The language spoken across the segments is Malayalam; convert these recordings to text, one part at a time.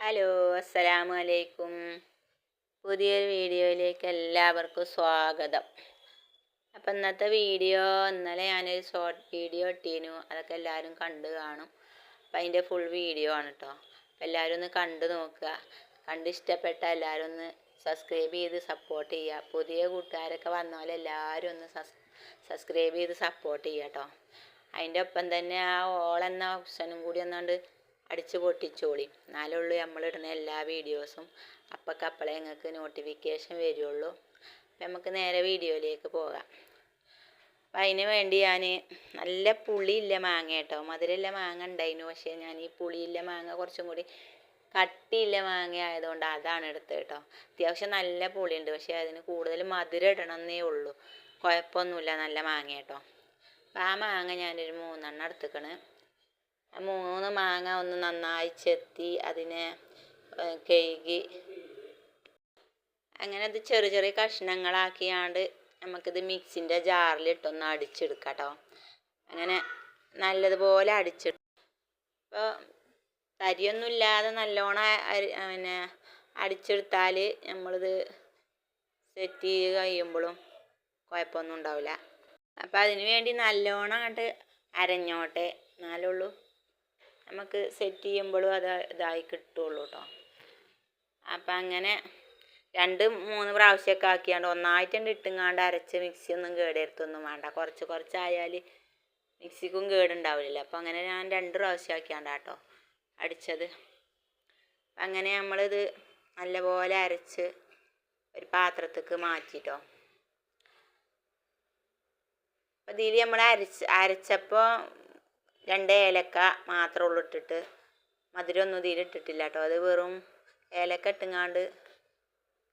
ഹലോ, അസ്സലാമു അലൈക്കും. പുതിയൊരു വീഡിയോയിലേക്ക് എല്ലാവർക്കും സ്വാഗതം. അപ്പം ഇന്നത്തെ വീഡിയോ ഇന്നലെ ഞാനൊരു ഷോർട്ട് വീഡിയോ ഇട്ടീനു, അതൊക്കെ എല്ലാവരും കണ്ടു കാണും. അപ്പം അതിൻ്റെ ഫുൾ വീഡിയോ ആണ് കേട്ടോ. അപ്പം എല്ലാവരും ഒന്ന് കണ്ടു നോക്കുക. കണ്ട് ഇഷ്ടപ്പെട്ട എല്ലാവരും ഒന്ന് സബ്സ്ക്രൈബ് ചെയ്ത് സപ്പോർട്ട് ചെയ്യുക. പുതിയ കൂട്ടുകാരൊക്കെ വന്നപോലെ എല്ലാവരും ഒന്ന് സബ്സ്ക്രൈബ് ചെയ്ത് സപ്പോർട്ട് ചെയ്യുക കേട്ടോ. അതിൻ്റെ ഒപ്പം തന്നെ ആ ഓൾ എന്ന ഓപ്ഷനും കൂടി ഒന്നുകൊണ്ട് അടിച്ച് പൊട്ടിച്ചോളി. എന്നാലുള്ളൂ നമ്മളിടുന്ന എല്ലാ വീഡിയോസും അപ്പക്കപ്പളേ നിങ്ങൾക്ക് നോട്ടിഫിക്കേഷൻ വരുള്ളൂ. അപ്പം നമുക്ക് നേരെ വീഡിയോയിലേക്ക് പോകാം. അപ്പം അതിന് വേണ്ടി ഞാൻ നല്ല പുളിയില്ല മാങ്ങ കേട്ടോ, മധുരമില്ല മാങ്ങ ഉണ്ടായിരുന്നു. പക്ഷേ ഞാൻ ഈ പുളിയില്ല മാങ്ങ കുറച്ചും കൂടി കട്ടിയില്ല മാങ്ങ ആയതുകൊണ്ട് അതാണ് എടുത്തത് കേട്ടോ. അത്യാവശ്യം നല്ല പുളിയുണ്ട്, പക്ഷേ അതിന് കൂടുതൽ മധുരം ഇടണമെന്നേ ഉള്ളൂ. കുഴപ്പമൊന്നുമില്ല, നല്ല മാങ്ങ കേട്ടോ. അപ്പം ആ മാങ്ങ ഞാനൊരു 3 എടുത്തുക്കണ്. 3 മാങ്ങ ഒന്ന് നന്നായി ചെത്തി അതിനെ കഴുകി അങ്ങനെ അത് ചെറിയ ചെറിയ കഷ്ണങ്ങളാക്കിയാണ്ട് നമുക്കിത് മിക്സിൻ്റെ ജാറിലിട്ടൊന്ന് അടിച്ചെടുക്കാം കേട്ടോ. അങ്ങനെ നല്ലതുപോലെ ഇപ്പോൾ തരിയൊന്നുമില്ലാതെ നല്ലോണം അടിച്ചെടുത്താൽ നമ്മളിത് സെറ്റ് ചെയ്ത് കഴിയുമ്പോഴും കുഴപ്പമൊന്നും ഉണ്ടാവില്ല. അപ്പോൾ അതിന് വേണ്ടി നല്ലോണം അങ്ങോട്ട് അരഞ്ഞോട്ടെ, എന്നാലുള്ളൂ നമുക്ക് സെറ്റ് ചെയ്യുമ്പോഴും അത് ഇതായി കിട്ടുള്ളൂ കേട്ടോ. അപ്പം അങ്ങനെ 2-3 പ്രാവശ്യമൊക്കെ ആക്കിയാണ്ട് ഒന്നായിട്ടുണ്ട് ഇട്ടുങ്ങാണ്ട് അരച്ച് മിക്സി ഒന്നും കേടെടുത്തൊന്നും വേണ്ട. കുറച്ചായാൽ മിക്സിക്കും കേടുണ്ടാവില്ല. അപ്പം അങ്ങനെ ഞാൻ 2 പ്രാവശ്യം ആക്കിയാണ്ട് കേട്ടോ അടിച്ചത്. അങ്ങനെ നമ്മളിത് നല്ലപോലെ അരച്ച് ഒരു പാത്രത്തേക്ക് മാറ്റിട്ടോ. അപ്പം ഇതിൽ നമ്മൾ അരച്ചപ്പോൾ 2 ഏലക്ക മാത്രമേ ഉള്ളൂ ഇട്ടിട്ട്, മധുരമൊന്നും ഇതിൽ ഇട്ടിട്ടില്ല കേട്ടോ. അത് വെറും ഏലക്ക ഇട്ടുങ്ങാണ്ട്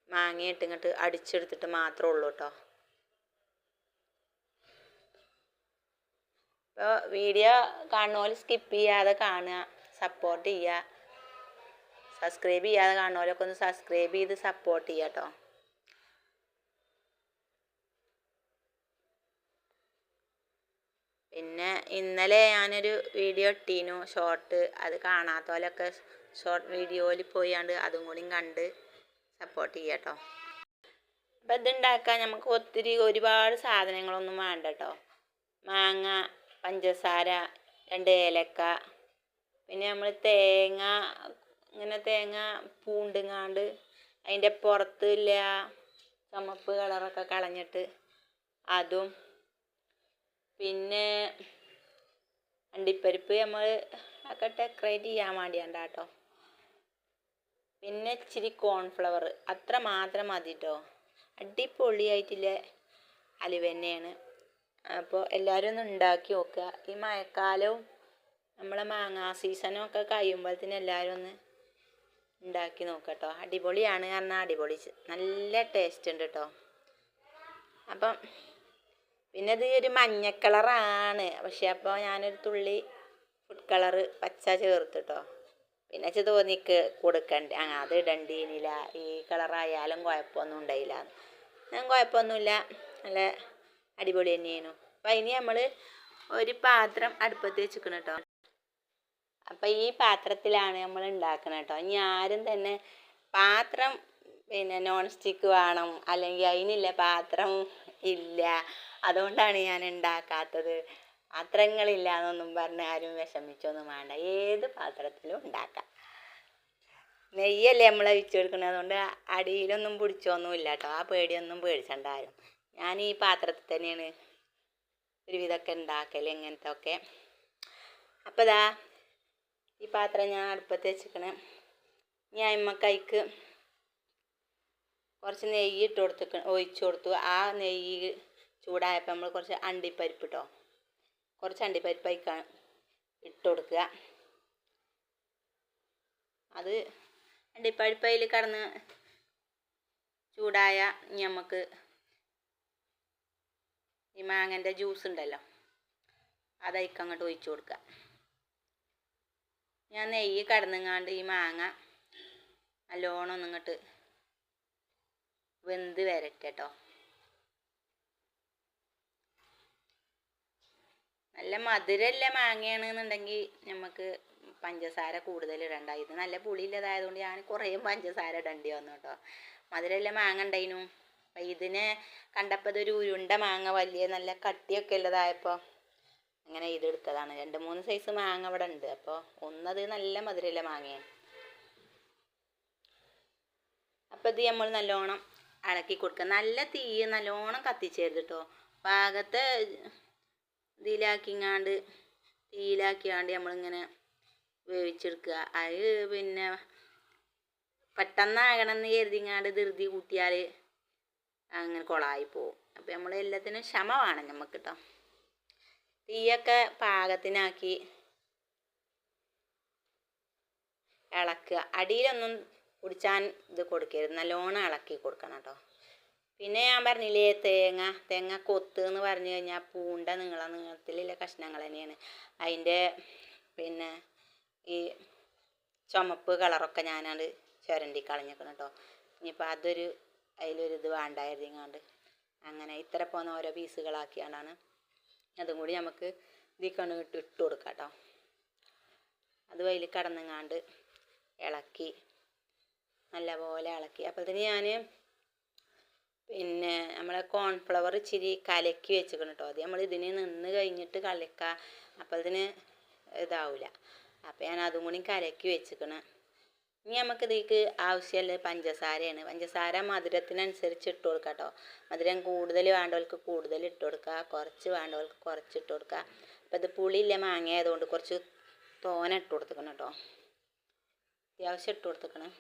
മാങ്ങ ഇട്ടിങ്ങോട്ട് അടിച്ചെടുത്തിട്ട് മാത്രമേ ഉള്ളൂ കേട്ടോ. അപ്പോൾ വീഡിയോ കാണുന്നപോലെ സ്കിപ്പ് ചെയ്യാതെ കാണുക, സപ്പോർട്ട് ചെയ്യുക. സബ്സ്ക്രൈബ് ചെയ്യാതെ കാണുന്നവരൊക്കെ ഒന്ന് സബ്സ്ക്രൈബ് ചെയ്ത് സപ്പോർട്ട് ചെയ്യുക കേട്ടോ. പിന്നെ ഇന്നലെ ഞാനൊരു വീഡിയോ ഇട്ടീനു ഷോർട്ട്, അത് കാണാത്തവരൊക്കെ ഷോർട്ട് വീഡിയോയിൽ പോയാണ്ട് അതും കൂടി കണ്ട് സപ്പോർട്ട് ചെയ്യുക കേട്ടോ. അപ്പം ഇതുണ്ടാക്കാൻ നമുക്ക് ഒരുപാട് സാധനങ്ങളൊന്നും വേണ്ട കേട്ടോ. മാങ്ങ, പഞ്ചസാര, 2 ഏലക്ക, പിന്നെ നമ്മൾ തേങ്ങ പൂണ്ടുങ്ങാണ്ട് അതിൻ്റെ പുറത്തില്ല ചുമപ്പ് കളറൊക്കെ കളഞ്ഞിട്ട് അതും, പിന്നെ അണ്ടിപ്പരിപ്പ് നമ്മൾ ഒക്കെ ഡെക്കറേറ്റ് ചെയ്യാൻ വേണ്ടിയാണ്ട കേട്ടോ. പിന്നെ ഇച്ചിരി കോൺഫ്ലവർ, അത്ര മാത്രം മതി കേട്ടോ. അടിപൊളിയായിട്ടില്ല അലുവ തന്നെയാണ്. അപ്പോൾ എല്ലാവരും ഒന്ന് ഉണ്ടാക്കി നോക്കുക. ഈ മഴക്കാലവും നമ്മളെ മാങ്ങാ സീസണും ഒക്കെ കഴിയുമ്പോഴത്തേന് എല്ലാവരും ഒന്ന് ഉണ്ടാക്കി നോക്കുക കേട്ടോ. അടിപൊളിയാണ് പറഞ്ഞാൽ അടിപൊളി, നല്ല ടേസ്റ്റ് ഉണ്ട് കേട്ടോ. അപ്പം പിന്നെ ഇത് ഒരു മഞ്ഞ കളറാണ്, പക്ഷെ അപ്പോൾ ഞാനൊരു തുള്ളി ഫുഡ് കളറ് പച്ച ചേർത്തിട്ടോ. പിന്നെ തോന്നിക്ക് കൊടുക്കണ്ടേ, അത് ഇടണ്ടീനില്ല, ഈ കളറായാലും കുഴപ്പമൊന്നും ഉണ്ടായില്ല. കുഴപ്പമൊന്നുമില്ല, നല്ല അടിപൊളി തന്നെയായിരുന്നു. അപ്പം അതിന് നമ്മൾ ഒരു പാത്രം അടുപ്പത്ത് വെച്ചിരിക്കണം കേട്ടോ. അപ്പം ഈ പാത്രത്തിലാണ് നമ്മൾ ഉണ്ടാക്കണം കേട്ടോ. ഇനി ആരും തന്നെ പാത്രം പിന്നെ നോൺ സ്റ്റിക്ക് വേണം, അല്ലെങ്കിൽ അതിനില്ല പാത്രം ഇല്ല, അതുകൊണ്ടാണ് ഞാൻ ഉണ്ടാക്കാത്തത്, പാത്രങ്ങളില്ല എന്നൊന്നും പറഞ്ഞ് ആരും വിഷമിച്ചൊന്നും വേണ്ട. ഏത് പാത്രത്തിലും ഉണ്ടാക്കാം. നെയ്യല്ലേ നമ്മൾ ഒഴിച്ച് കൊടുക്കുന്നത്, അതുകൊണ്ട് അടിയിലൊന്നും പിടിച്ചൊന്നുമില്ല കേട്ടോ. ആ പേടിയൊന്നും പേടിച്ചണ്ടാരും. ഞാൻ ഈ പാത്രത്തിൽ തന്നെയാണ് ഒരുവിധമൊക്കെ ഉണ്ടാക്കൽ, ഇങ്ങനത്തെ ഒക്കെ. അപ്പോൾ ഇതാ ഈ പാത്രം ഞാൻ അടുപ്പത്ത് വെച്ചിരിക്കണേ. ഞാൻ ഇമ്മക്കൈക്ക് കുറച്ച് നെയ്യ് ഒഴിച്ചു കൊടുത്തു. ആ നെയ്യ് ചൂടായപ്പോൾ നമ്മൾ കുറച്ച് അണ്ടിപ്പരിപ്പ് കേട്ടോ, കുറച്ച് അണ്ടിപ്പരിപ്പ് അതിക്കാൻ ഇട്ട് കൊടുക്കുക. അത് അണ്ടിപ്പരിപ്പ് അതിൽ കിടന്ന് ചൂടായ നമുക്ക് ഈ മാങ്ങൻ്റെ ജ്യൂസ് ഉണ്ടല്ലോ, അതയക്ക് അങ്ങോട്ട് ഒഴിച്ചു കൊടുക്കുക. ഞാൻ നെയ്യ് കടന്നുങ്ങാണ്ട് ഈ മാങ്ങ നല്ലോണം ഒന്നിങ്ങോട്ട് വെന്ത് വരട്ടെ കേട്ടോ. നല്ല മധുരമുള്ള മാങ്ങയാണെന്നുണ്ടെങ്കിൽ നമുക്ക് പഞ്ചസാര കൂടുതൽ ഇടണ്ട. ഇത് നല്ല പുളിയില്ലതായതുകൊണ്ട് ഞാൻ കുറേ പഞ്ചസാര ഇടേണ്ടി വന്നു കേട്ടോ. മധുരമെല്ലാം മാങ്ങ ഉണ്ടായിരുന്നു. അപ്പം ഇതിനെ കണ്ടപ്പോൾ ഇതൊരു ഉരുണ്ട മാങ്ങ, വലിയ നല്ല കട്ടിയൊക്കെ ഉള്ളതായപ്പോൾ അങ്ങനെ ഇതെടുത്തതാണ്. 2-3 സൈസ് മാങ്ങ ഇവിടെ ഉണ്ട്. അപ്പോൾ ഒന്നത് നല്ല മധുരമുള്ള മാങ്ങയാണ്. അപ്പോൾ ഇത് നമ്മൾ നല്ലോണം ഇളക്കി കൊടുക്കുക. നല്ല തീ നല്ലോണം കത്തിച്ചേരുത് കേട്ടോ. പാകത്തെ ഇതിലാക്കിങ്ങാണ്ട് തീയിലാക്കിയാണ്ട് നമ്മളിങ്ങനെ വേവിച്ചെടുക്കുക. അത് പിന്നെ പെട്ടെന്നാകണമെന്ന് കരുതിങ്ങാണ്ട് ധൃതി കൂട്ടിയാൽ അങ്ങനെ കുളമായി പോവും. അപ്പോൾ നമ്മൾ എല്ലാത്തിനും ക്ഷമ വേണം നമുക്ക് കേട്ടോ. തീയൊക്കെ പാകത്തിനാക്കി ഇളക്കുക. അടിയിലൊന്നും കുടിച്ചാൻ ഇത് കൊടുക്കരുത്, നല്ലോണം ഇളക്കി കൊടുക്കണം കേട്ടോ. പിന്നെ ഞാൻ പറഞ്ഞില്ലേ തേങ്ങ കൊത്ത് എന്ന് പറഞ്ഞു കഴിഞ്ഞാൽ പൂണ്ട നീളത്തിലുള്ള കഷ്ണങ്ങൾ തന്നെയാണ്. അതിൻ്റെ പിന്നെ ഈ ചുമപ്പ് കളറൊക്കെ ഞാനത് ചുരണ്ടി കളഞ്ഞേക്കണം കേട്ടോ. ഇനിയിപ്പോൾ അതിലൊരു ഇത് വേണ്ടായിരുന്നിങ്ങാണ്ട് അങ്ങനെ ഇത്ര പോന്ന ഓരോ പീസുകളാക്കിയാണ്ടാണ്. അതും കൂടി നമുക്ക് ഇതിൽ ഇട്ട് കൊടുക്കാം കേട്ടോ. അത് അതിൽ കടന്നങ്ങാണ്ട് ഇളക്കി നല്ലപോലെ ഇളക്കി. അപ്പോഴത്തേന് ഞാൻ പിന്നെ നമ്മളെ കോൺഫ്ലവർ ഇച്ചിരി കലക്കി വെച്ചിക്കണം കേട്ടോ. അത് നമ്മൾ ഇതിന് നിന്ന് കഴിഞ്ഞിട്ട് കലക്കുക, അപ്പോഴത്തേന് ഇതാവില്ല. അപ്പോൾ ഞാൻ അതും കൂടി കലക്കി വെച്ചിക്കണം. ഇനി നമുക്കിതിലേക്ക് ആവശ്യമുള്ള പഞ്ചസാരയാണ്. പഞ്ചസാര മധുരത്തിനനുസരിച്ച് ഇട്ട് കൊടുക്കുക കേട്ടോ. മധുരം കൂടുതൽ വേണ്ടവർക്ക് കൂടുതൽ ഇട്ട് കൊടുക്കുക, കുറച്ച് വേണ്ടവർക്ക് കുറച്ച് ഇട്ട് കൊടുക്കുക. അപ്പോൾ ഇത് പുളിയില്ല മാങ്ങ ആയതുകൊണ്ട് കുറച്ച് തോന ഇട്ട് കൊടുത്തിക്കണം കേട്ടോ. അത്യാവശ്യം ഇട്ട് കൊടുത്തിക്കണം,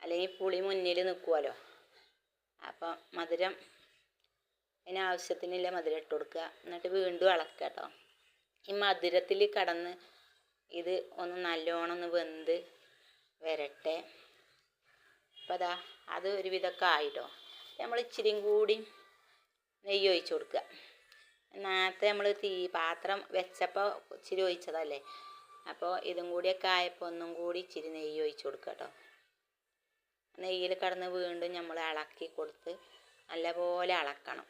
അല്ലെങ്കിൽ പുളി മുന്നിൽ നിൽക്കുമല്ലോ. അപ്പം മധുരം അതിനാവശ്യത്തിനുള്ള മധുരം ഇട്ട് കൊടുക്കുക. എന്നിട്ട് വീണ്ടും ഇളക്കുക കേട്ടോ. ഈ മധുരത്തിൽ കടന്ന് ഇത് ഒന്ന് നല്ലോണം ഒന്ന് വെന്ത് വരട്ടെ. അപ്പം അത് ഒരുവിധമൊക്കെ ആയിട്ടോ. നമ്മൾ ഇച്ചിരിയും കൂടി നെയ്യ് ഒഴിച്ച് കൊടുക്കുക. നേരത്തെ നമ്മൾ പാത്രം വെച്ചപ്പോൾ ഇച്ചിരി ഒഴിച്ചതല്ലേ, അപ്പോൾ ഇതും കൂടിയൊക്കെ ആയപ്പോൾ ഒന്നും കൂടി ഇച്ചിരി നെയ്യ് ഒഴിച്ച് കൊടുക്കുക കേട്ടോ. നെയ്യിൽ കടന്ന് വീണ്ടും നമ്മൾ ഇളക്കി കൊടുത്ത് നല്ലപോലെ ഇളക്കണം.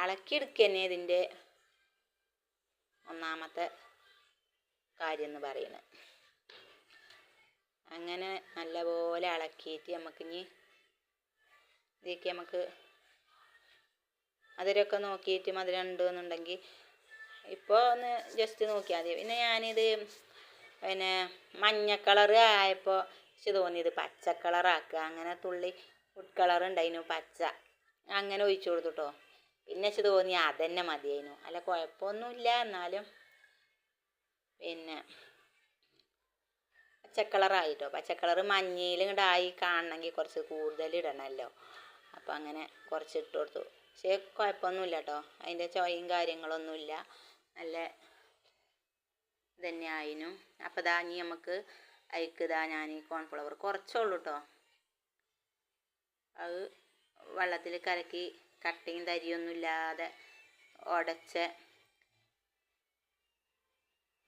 ഇളക്കിയെടുക്കുക തന്നെ ഇതിൻ്റെ ഒന്നാമത്തെ കാര്യം എന്ന് പറയുന്നത്. അങ്ങനെ നല്ലപോലെ ഇളക്കിയിട്ട് നമുക്കിനി ഇതിലേക്ക് നമുക്ക് മധുരമൊക്കെ നോക്കിയിട്ട് മധുരം ഉണ്ടെന്നുണ്ടെങ്കിൽ ഇപ്പോൾ ഒന്ന് ജസ്റ്റ് നോക്കിയാൽ മതി. പിന്നെ ഞാനിത് പിന്നെ മഞ്ഞ കളറ് ആയപ്പോൾ തോന്നിയത് പച്ച കളറാക്കുക. അങ്ങനെ തുള്ളി ഫുഡ് കളർ ഉണ്ടായിരുന്നു പച്ച, അങ്ങനെ ഒഴിച്ചു കൊടുത്തു കേട്ടോ. പിന്നെ തോന്നി അതന്നെ മതിയായിരുന്നു. അല്ല കുഴപ്പമൊന്നുമില്ല, എന്നാലും പിന്നെ പച്ചക്കളറായിട്ടോ. പച്ചക്കളറ് മഞ്ഞയിൽ ഇങ്ങോട്ടായി കാണണമെങ്കിൽ കുറച്ച് കൂടുതൽ ഇടണമല്ലോ. അപ്പോൾ അങ്ങനെ കുറച്ച് ഇട്ട് കൊടുത്തു. പക്ഷേ കുഴപ്പമൊന്നുമില്ല കേട്ടോ. അതിൻ്റെ ചോയും കാര്യങ്ങളൊന്നുമില്ല, നല്ല ഇതന്നെ ആയിരുന്നു. അപ്പോൾ ഇനി നമുക്ക് അതിക്ക് ഞാൻ ഈ കോൺഫ്ലവർ കുറച്ചുള്ളൂ കേട്ടോ. അത് വെള്ളത്തിൽ കലക്കി കട്ടയും തരിയൊന്നുമില്ലാതെ ഉടച്ച്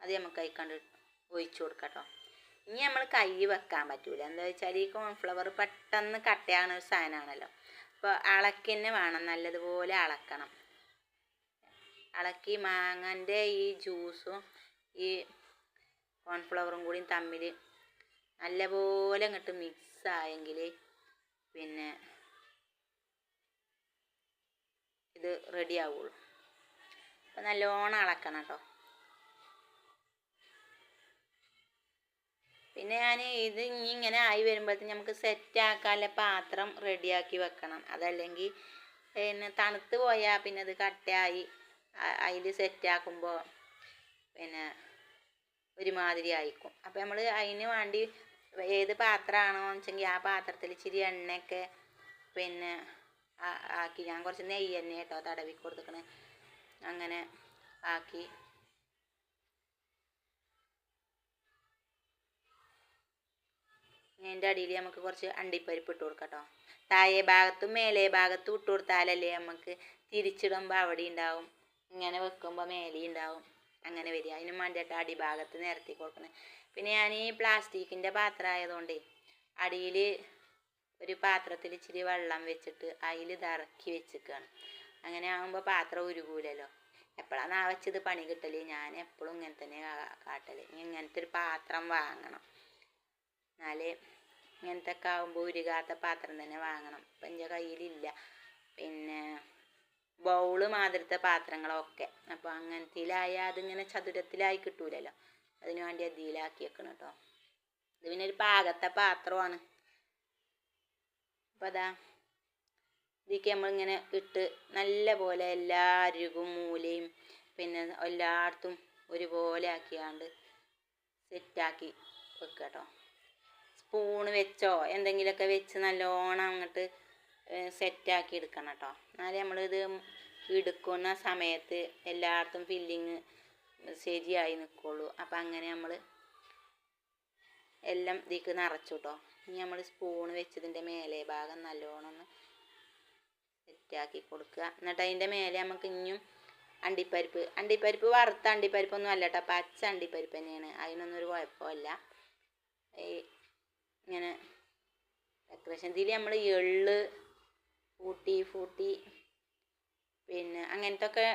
അത് നമുക്ക് അതിക്കണ്ട് ഒഴിച്ചു കൊടുക്കാം കേട്ടോ. ഇനി നമ്മൾ കൈ വെക്കാൻ പറ്റൂല. എന്താ വെച്ചാൽ ഈ കോൺഫ്ലവർ പെട്ടെന്ന് കട്ടയാകുന്ന ഒരു സാധനമാണല്ലോ. അപ്പോൾ ഇളക്കി തന്നെ വേണം, നല്ലതുപോലെ ഇളക്കണം. ഇളക്കി മാങ്ങൻ്റെ ഈ ജ്യൂസും ഈ കോൺഫ്ലവറും കൂടി തമ്മിൽ നല്ലപോലെ അങ്ങോട്ട് മിക്സ് ആയെങ്കിൽ പിന്നെ ഇത് റെഡി ആവുള്ളൂ. അപ്പോൾ നല്ലോണം ഇളക്കണം കേട്ടോ. പിന്നെ ഞാൻ ഇത് ഇങ്ങനെ ആയി വരുമ്പോഴത്തേന് നമുക്ക് സെറ്റാക്കാനുള്ള പാത്രം റെഡിയാക്കി വെക്കണം. അതല്ലെങ്കിൽ പിന്നെ തണുത്ത് പോയാൽ പിന്നെ അത് കട്ടയായി അതിൽ സെറ്റാക്കുമ്പോൾ പിന്നെ ഒരുമാതിരി ആയിക്കും. അപ്പോൾ നമ്മൾ അതിന് വേണ്ടി ഏത് പാത്രമാണോ വെച്ചെങ്കിൽ ആ പാത്രത്തിൽ ഇച്ചിരി എണ്ണയൊക്കെ പിന്നെ ആക്കി, ഞാൻ കുറച്ച് നെയ്യ് തന്നെ കേട്ടോ തടവി കൊടുത്തിക്കണേ. അങ്ങനെ ആക്കി അതിൻ്റെ അടിയിൽ നമുക്ക് കുറച്ച് അണ്ടിപ്പരിപ്പ് ഇട്ട് കൊടുക്കാം കേട്ടോ. താഴെ ഭാഗത്തും മേലെ ഭാഗത്തും ഇട്ട് കൊടുത്താലല്ലേ നമുക്ക് തിരിച്ചിടുമ്പോൾ അവിടെ ഉണ്ടാവും, ഇങ്ങനെ വെക്കുമ്പോൾ മേലെ ഉണ്ടാവും, അങ്ങനെ വരിക. അതിനും വേണ്ടിയിട്ട് അടിഭാഗത്ത് നിരത്തി കൊടുക്കണം. പിന്നെ ഞാൻ ഈ പ്ലാസ്റ്റിക്കിൻ്റെ പാത്രം ആയതുകൊണ്ട് അടിയിൽ ഒരു പാത്രത്തിൽ ഇച്ചിരി വെള്ളം വെച്ചിട്ട് അതിൽ ഇത് ഇറക്കി വെച്ചിരിക്കുകയാണ്. അങ്ങനെ ആകുമ്പോൾ പാത്രം ഉരുകൂലല്ലോ. എപ്പോഴാണ് ആ വെച്ചത് പണി കിട്ടല്. ഞാൻ എപ്പോഴും ഇങ്ങനെ തന്നെ കാട്ടൽ. ഇങ്ങനത്തെ ഒരു പാത്രം വാങ്ങണം, എന്നാലേ ഇങ്ങനത്തെ ഒക്കെ ആകുമ്പോൾ ഉരുകാത്ത പാത്രം തന്നെ വാങ്ങണം. ഇപ്പം എൻ്റെ കയ്യിലില്ല. പിന്നെ ബൗള് മാതിരത്തെ പാത്രങ്ങളൊക്കെ. അപ്പോൾ അങ്ങനത്തിലായാൽ അതിങ്ങനെ ചതുരത്തിലായി കിട്ടൂലല്ലോ, അതിന് വേണ്ടി അതിലാക്കി വെക്കണം കേട്ടോ. ഇത് പിന്നെ ഒരു പാകത്തെ പാത്രമാണ്. അപ്പോൾ അതാ ഇതിലേക്ക് നമ്മളിങ്ങനെ ഇട്ട് നല്ല പോലെ എല്ലാ അരികും മൂലയും പിന്നെ എല്ലായിടത്തും ഒരുപോലെ ആക്കിയാണ്ട് സെറ്റാക്കി വെക്കുക കേട്ടോ. സ്പൂണ് വെച്ചോ എന്തെങ്കിലുമൊക്കെ വെച്ച് നല്ലോണം അങ്ങോട്ട് സെറ്റാക്കി എടുക്കണം കേട്ടോ. എന്നാലേ നമ്മളിത് എടുക്കുന്ന സമയത്ത് എല്ലായിടത്തും ഫില്ലിങ് ശരിയായി നിൽക്കുള്ളൂ. അപ്പം അങ്ങനെ നമ്മൾ എല്ലാം ഇതിലേക്ക് നിറച്ചു കേട്ടോ. ഇനി നമ്മൾ സ്പൂണ് വെച്ചതിൻ്റെ മേലെ ഭാഗം നല്ലോണം ഒന്ന് സെറ്റാക്കി കൊടുക്കുക. എന്നിട്ട് അതിൻ്റെ മേലെ നമുക്ക് ഇനിയും അണ്ടിപ്പരിപ്പ് വറുത്ത അണ്ടിപ്പരിപ്പൊന്നും അല്ല കേട്ടോ, പച്ച അണ്ടിപ്പരിപ്പ് തന്നെയാണ്. അതിനൊന്നും ഒരു കുഴപ്പമില്ല. ഈ ഇങ്ങനെ ഡെക്കറേഷൻ ഇതിൽ നമ്മൾ എള്ള് ഫൂട്ടി പിന്നെ അങ്ങനത്തെ ഒക്കെ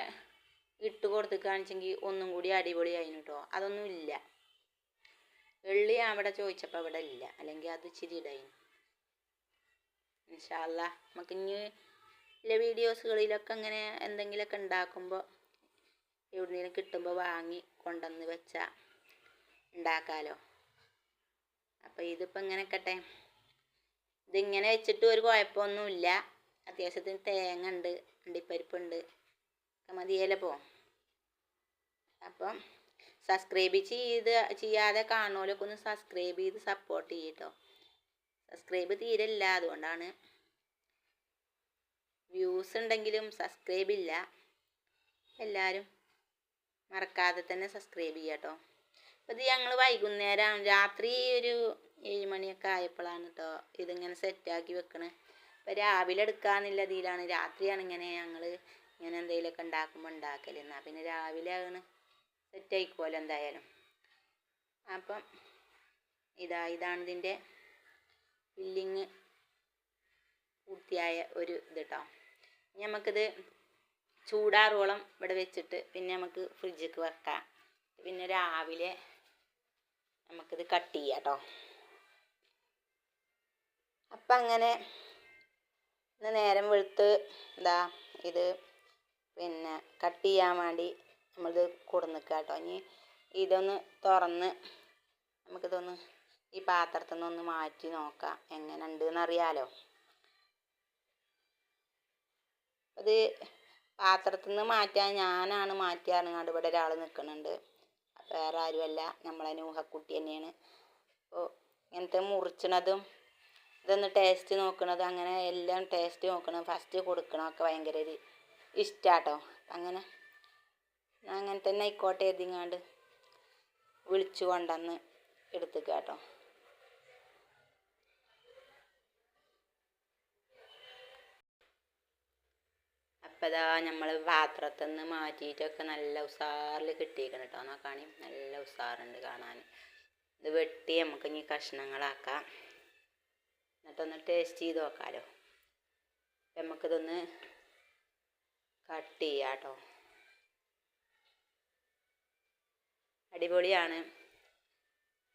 ഇട്ട് കൊടുത്തിക്കാണിച്ചെങ്കിൽ ഒന്നും കൂടി അടിപൊളിയായിരുന്നു കേട്ടോ. അതൊന്നും ഇല്ല. എള്ളി അവിടെ ചോദിച്ചപ്പോൾ അവിടെ ഇല്ല, അല്ലെങ്കിൽ അത് ഇച്ചിരി ഇടായിരുന്നു. ഇൻഷാ അല്ലാ നമുക്ക് ഇനി ഇല്ല വീഡിയോസുകളിലൊക്കെ അങ്ങനെ എന്തെങ്കിലുമൊക്കെ ഉണ്ടാക്കുമ്പോൾ എവിടുന്നേലും കിട്ടുമ്പോൾ വാങ്ങി കൊണ്ടുവന്ന് വെച്ചാൽ ഉണ്ടാക്കാമല്ലോ. അപ്പോൾ ഇതിപ്പോൾ ഇങ്ങനെ കട്ടെ. ഇതിങ്ങനെ വെച്ചിട്ട് ഒരു കുഴപ്പമൊന്നുമില്ല. അത്യാവശ്യത്തിന് തേങ്ങ ഉണ്ട്, അണ്ടിപ്പരിപ്പുണ്ട്, ഒക്കെ മതിയല്ലോ പോ. അപ്പം സബ്സ്ക്രൈബ് ചെയ്യാതെ കാണുമല്ലൊക്കെ ഒന്ന് സബ്സ്ക്രൈബ് ചെയ്ത് സപ്പോർട്ട് ചെയ്യട്ടോ. സബ്സ്ക്രൈബ് തീരെ ഇല്ല, അതുകൊണ്ടാണ്. വ്യൂസ് ഉണ്ടെങ്കിലും സബ്സ്ക്രൈബ് ഇല്ല. എല്ലാവരും മറക്കാതെ തന്നെ സബ്സ്ക്രൈബ് ചെയ്യാട്ടോ. അപ്പോൾ ഇത് ഞങ്ങൾ വൈകുന്നേരം രാത്രി ഒരു 7 മണിയൊക്കെ ആയപ്പോഴാണ് കേട്ടോ ഇതിങ്ങനെ സെറ്റാക്കി വെക്കണേ. അപ്പോൾ രാവിലെ എടുക്കാമെന്നുള്ള ഇതിലാണ്. രാത്രിയാണ് ഇങ്ങനെ ഞങ്ങൾ ഇങ്ങനെ എന്തെങ്കിലുമൊക്കെ ഉണ്ടാക്കുമ്പോൾ ഉണ്ടാക്കലെന്നാ പിന്നെ രാവിലെ ആണ് സെറ്റായിക്കോല്ലോ എന്തായാലും. അപ്പം ഇതാണ് ഇതിൻ്റെ ഫില്ലിങ് പൂർത്തിയായ ഒരു ഇത് കേട്ടോ. ഇനി നമുക്കിത് ചൂടാറോളം ഇവിടെ വെച്ചിട്ട് പിന്നെ നമുക്ക് ഫ്രിഡ്ജിക്ക് വെക്കാം. പിന്നെ രാവിലെ നമുക്കിത് കട്ട് ചെയ്യാം കേട്ടോ. അപ്പം അങ്ങനെ ഇന്ന് നേരം വെളുത്ത് ഇത് പിന്നെ കട്ട് ചെയ്യാൻ വേണ്ടി നമ്മളിത് കൊടുന്നിക്കുക കേട്ടോ. ഇനി ഇതൊന്ന് തുറന്ന് നമുക്കിതൊന്ന് ഈ പാത്രത്തിൽ നിന്നൊന്ന് മാറ്റി നോക്കാം എങ്ങനെ ഉണ്ടെന്നറിയാലോ. അത് പാത്രത്തിൽ നിന്ന് മാറ്റാൻ ഞാനാണ് മാറ്റിയാറുങ്ങാണ്ട് ഇവിടെ ഒരാൾ നിൽക്കുന്നുണ്ട്. വേറെ ആരുമല്ല, നമ്മളെ നൂഹക്കുട്ടി തന്നെയാണ്. അപ്പോൾ ഇങ്ങനത്തെ മുറിച്ചണതും ഇതൊന്ന് ടേസ്റ്റ് നോക്കണതും അങ്ങനെ എല്ലാം ടേസ്റ്റ് നോക്കണം, ഫസ്റ്റ് കൊടുക്കണമൊക്കെ ഭയങ്കര ഒരു ഇഷ്ടാട്ടോ. അങ്ങനെ തന്നെ ആയിക്കോട്ടെ എഴുതിങ്ങാണ്ട് വിളിച്ചു കൊണ്ടുവന്ന് എടുത്തുക കേട്ടോ. അപ്പം ഇതാ നമ്മൾ പാത്രത്തിൽ നിന്ന് മാറ്റിയിട്ടൊക്കെ നല്ല ഉഷാറിൽ കിട്ടിയിരിക്കണം കേട്ടോ. നോക്കാണി നല്ല ഉഷാറുണ്ട് കാണാൻ. ഇത് വെട്ടി നമുക്ക് ഇനി കഷ്ണങ്ങളാക്കാം, എന്നിട്ടൊന്ന് ടേസ്റ്റ് ചെയ്ത് നോക്കാമല്ലോ. നമുക്കിതൊന്ന് കട്ട് ചെയ്യാം കേട്ടോ. അടിപൊളിയാണ്.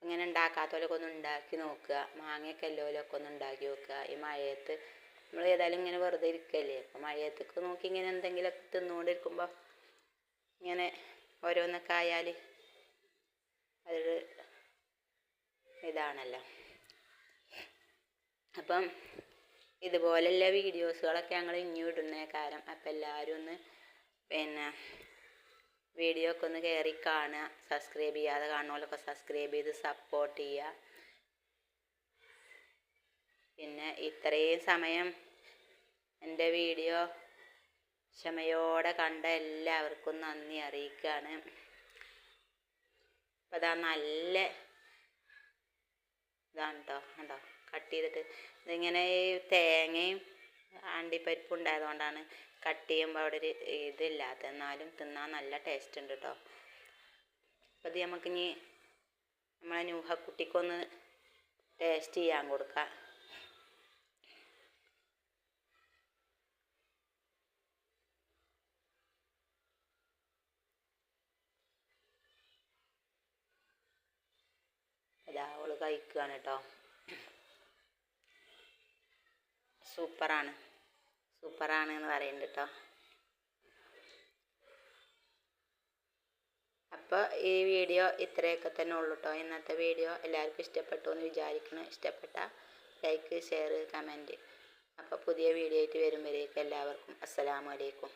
ഇങ്ങനെ ഉണ്ടാക്കാത്തവരൊക്കെ ഒന്ന് ഉണ്ടാക്കി നോക്കുക. മാങ്ങയൊക്കെ എല്ലാവരൊക്കെ ഒന്ന് ഉണ്ടാക്കി നോക്കുക. ഈ മഴയത്ത് നമ്മൾ ഏതായാലും ഇങ്ങനെ വെറുതെ ഇരിക്കല്ലേ, അപ്പം മഴയത്തൊക്കെ നോക്കി ഇങ്ങനെ എന്തെങ്കിലുമൊക്കെ തിന്നുകൊണ്ടിരിക്കുമ്പോൾ ഇങ്ങനെ ഓരോന്നൊക്കെ ആയാൽ അതൊരു ഇതാണല്ലോ. അപ്പം ഇതുപോലെയുള്ള വീഡിയോസുകളൊക്കെ ഞങ്ങൾ ഇനിയും ഇടുന്ന കാരണം. അപ്പം എല്ലാവരും ഒന്ന് പിന്നെ വീഡിയോ ഒക്കെ ഒന്ന് കയറി കാണുക. സബ്സ്ക്രൈബ് ചെയ്യാതെ കാണുന്നവരൊക്കെ സബ്സ്ക്രൈബ് ചെയ്ത് സപ്പോർട്ട് ചെയ്യുക. പിന്നെ ഇത്രയും സമയം എൻ്റെ വീഡിയോ ക്ഷമയോടെ കണ്ട എല്ലാവർക്കും നന്ദി അറിയിക്കുകയാണ്. അപ്പം അതാ നല്ല ഇതാണ് കേട്ടോ. കണ്ടോ കട്ട് ചെയ്തിട്ട് ഇതിങ്ങനെ തേങ്ങയും അണ്ടിപ്പരിപ്പും ഉണ്ടായതുകൊണ്ടാണ് കട്ട് ചെയ്യുമ്പോൾ അവിടെ ഒരു ഇതില്ലാത്ത, എന്നാലും തിന്നാൻ നല്ല ടേസ്റ്റ് ഉണ്ട് കേട്ടോ. അപ്പോൾ ഇത് നമുക്കിനി നമ്മളെ നൂഹക്കുട്ടിക്കൊന്ന് ടേസ്റ്റ് ചെയ്യാൻ കൊടുക്കാം. ഇതാ അവൾ കഴിക്കുകയാണ് കേട്ടോ. സൂപ്പറാണ് എന്ന് പറയുന്നുണ്ട് കേട്ടോ. അപ്പോൾ ഈ വീഡിയോ ഇത്രയൊക്കെ തന്നെ ഉള്ളൂ കേട്ടോ. ഇന്നത്തെ വീഡിയോ എല്ലാവർക്കും ഇഷ്ടപ്പെട്ടു എന്ന് വിചാരിക്കുന്നു. ഇഷ്ടപ്പെട്ട ലൈക്ക്, ഷെയർ, കമൻറ്റ്. അപ്പോൾ പുതിയ വീഡിയോ ആയിട്ട് വരുമ്പോഴേക്കും എല്ലാവർക്കും അസ്സലാമു അലൈക്കും.